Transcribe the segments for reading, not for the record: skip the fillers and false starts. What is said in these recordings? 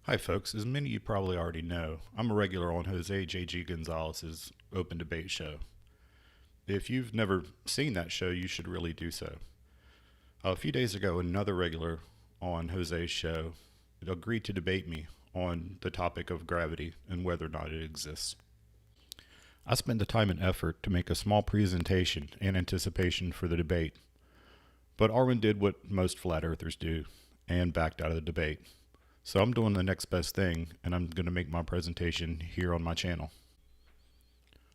Hi, folks. As many of you probably already know, I'm a regular on Jose J.G. Gonzalez's Open Debate show. If you've never seen that show, you should really do so. A few days ago, another regular on Jose's show agreed to debate me on the topic of gravity and whether or not it exists. I spent the time and effort to make a small presentation in anticipation for the debate, but Arwijn did what most flat earthers do and backed out of the debate. So I'm doing the next best thing, and I'm going to make my presentation here on my channel.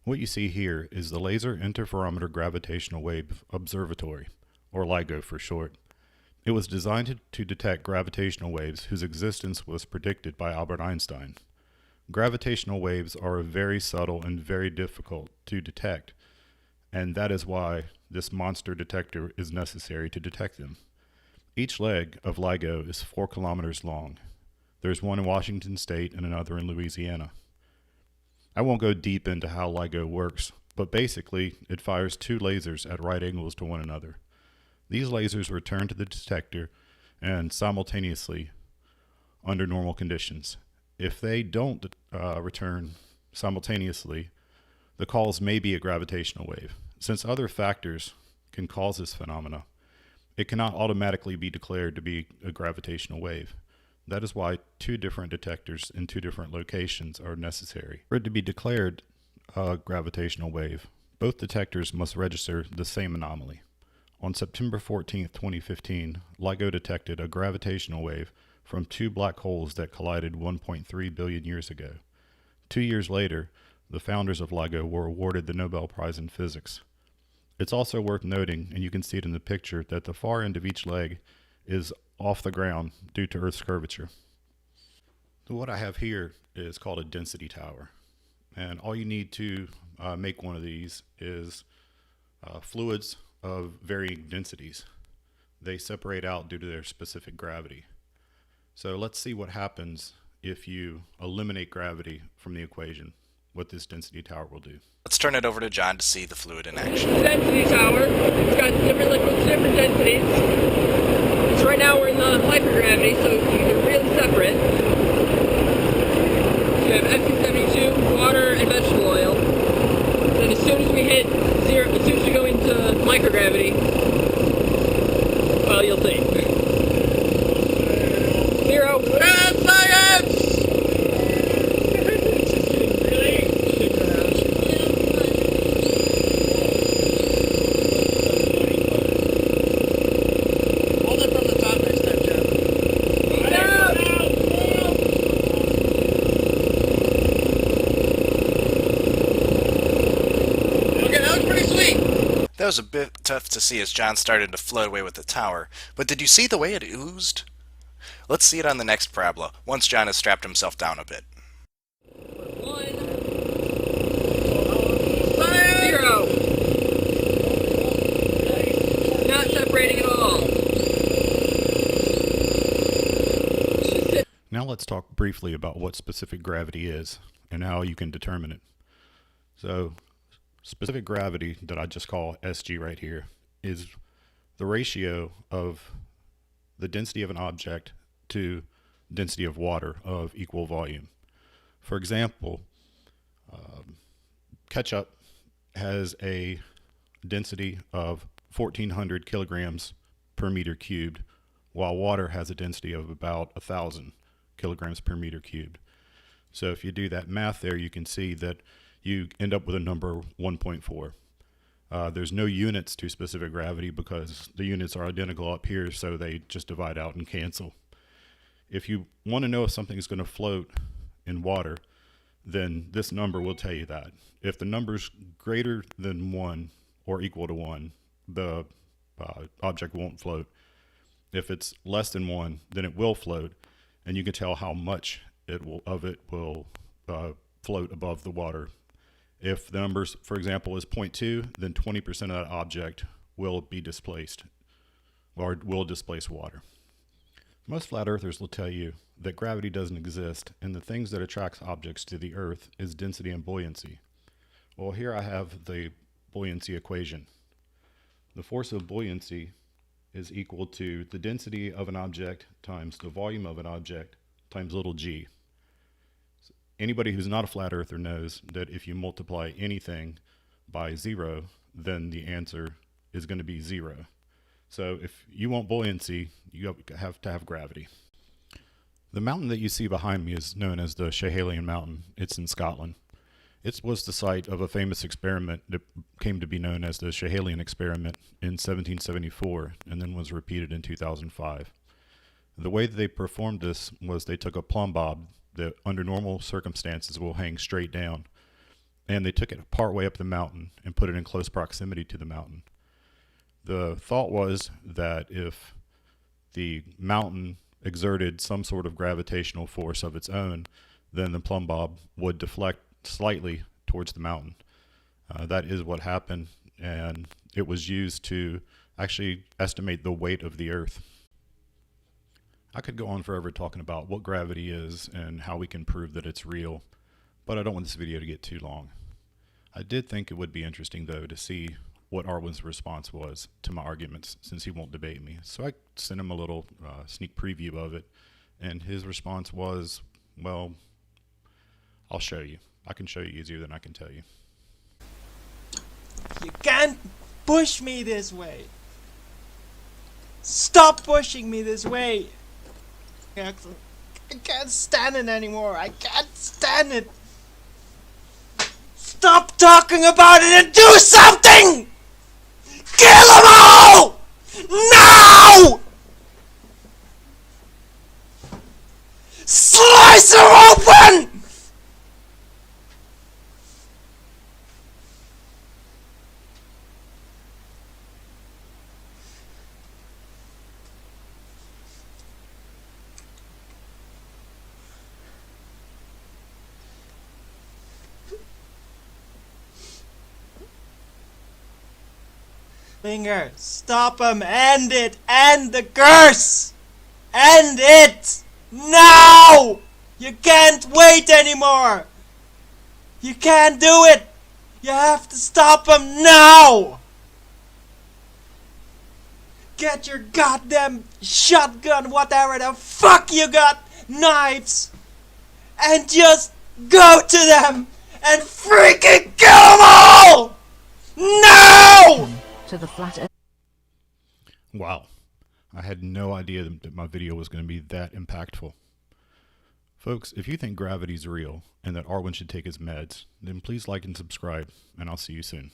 What you see here is the Laser Interferometer Gravitational Wave Observatory, or LIGO for short. It was designed to detect gravitational waves whose existence was predicted by Albert Einstein. Gravitational waves are very subtle and very difficult to detect, and that is why this monster detector is necessary to detect them. Each leg of LIGO is 4 kilometers long. There's one in Washington State and another in Louisiana. I won't go deep into how LIGO works, but basically it fires 2 lasers at right angles to one another. These lasers return to the detector and simultaneously under normal conditions. If they don't return simultaneously, the cause may be a gravitational wave. Since other factors can cause this phenomena, it cannot automatically be declared to be a gravitational wave. That is why 2 different detectors in 2 different locations are necessary. For it to be declared a gravitational wave, both detectors must register the same anomaly. On September 14, 2015, LIGO detected a gravitational wave from 2 black holes that collided 1.3 billion years ago. 2 years later, the founders of LIGO were awarded the Nobel Prize in Physics. It's also worth noting, and you can see it in the picture, that the far end of each leg is off the ground due to Earth's curvature. So what I have here is called a density tower, and all you need to make one of these is fluids of varying densities. They separate out due to their specific gravity. So let's see what happens if you eliminate gravity from the equation, what this density tower will do. Let's turn it over to John to see the fluid in action. Density tower. It's got different liquids, different densities. So right now we're in the microgravity, so they're really separate. You have F272, water, and vegetable oil. Then as soon as we hit zero, as soon as we go into microgravity, well, you'll see. Zero. Science! That was a bit tough to see as John started to float away with the tower, but did you see the way it oozed? Let's see it on the next parabola, once John has strapped himself down a bit. 1, 0. Not separating at all. Now let's talk briefly about what specific gravity is and how you can determine it. So specific gravity, that I just call SG right here, is the ratio of the density of an object to density of water of equal volume. For example, ketchup has a density of 1,400 kilograms per meter cubed, while water has a density of about 1,000 kilograms per meter cubed. So if you do that math there, you can see that you end up with a number 1.4. There's no units to specific gravity because the units are identical up here, so they just divide out and cancel. If you want to know if something is going to float in water, then this number will tell you that. If the number's greater than 1 or equal to 1, the object won't float. If it's less than 1, then it will float, and you can tell how much it will float above the water. If the numbers, for example, is 0.2, then 20% of that object will be displaced or will displace water. Most flat earthers will tell you that gravity doesn't exist, and the things that attracts objects to the earth is density and buoyancy. Well, here I have the buoyancy equation. The force of buoyancy is equal to the density of an object times the volume of an object times little g. Anybody who's not a flat earther knows that if you multiply anything by 0, then the answer is going to be 0. So if you want buoyancy, you have to have gravity. The mountain that you see behind me is known as the Schroedinger Mountain. It's in Scotland. It was the site of a famous experiment that came to be known as the Schroedinger experiment in 1774 and then was repeated in 2005. The way that they performed this was they took a plumb bob that under normal circumstances will hang straight down, and they took it part way up the mountain and put it in close proximity to the mountain. The thought was that if the mountain exerted some sort of gravitational force of its own, then the plumb bob would deflect slightly towards the mountain. That is what happened, and it was used to actually estimate the weight of the Earth. I could go on forever talking about what gravity is and how we can prove that it's real, but I don't want this video to get too long. I did think it would be interesting, though, to see what Arwin's response was to my arguments, since he won't debate me. So I sent him a little sneak preview of it, and his response was, well, I'll show you. I can show you easier than I can tell you. You can't push me this way. Stop pushing me this way. I can't stand it anymore. I can't stand it. Stop talking about it and do something! Kill them all! Now! Slice her open! Finger, stop him, end it, end the curse! End it! Now! You can't wait anymore! You can't do it! You have to stop him now! Get your goddamn shotgun, whatever the fuck you got, knives, and just go to them and freaking kill them all! Now! To the flat earth. Wow. I had no idea that my video was going to be that impactful. Folks, if you think gravity's real and that Arwin should take his meds, then please like and subscribe, and I'll see you soon.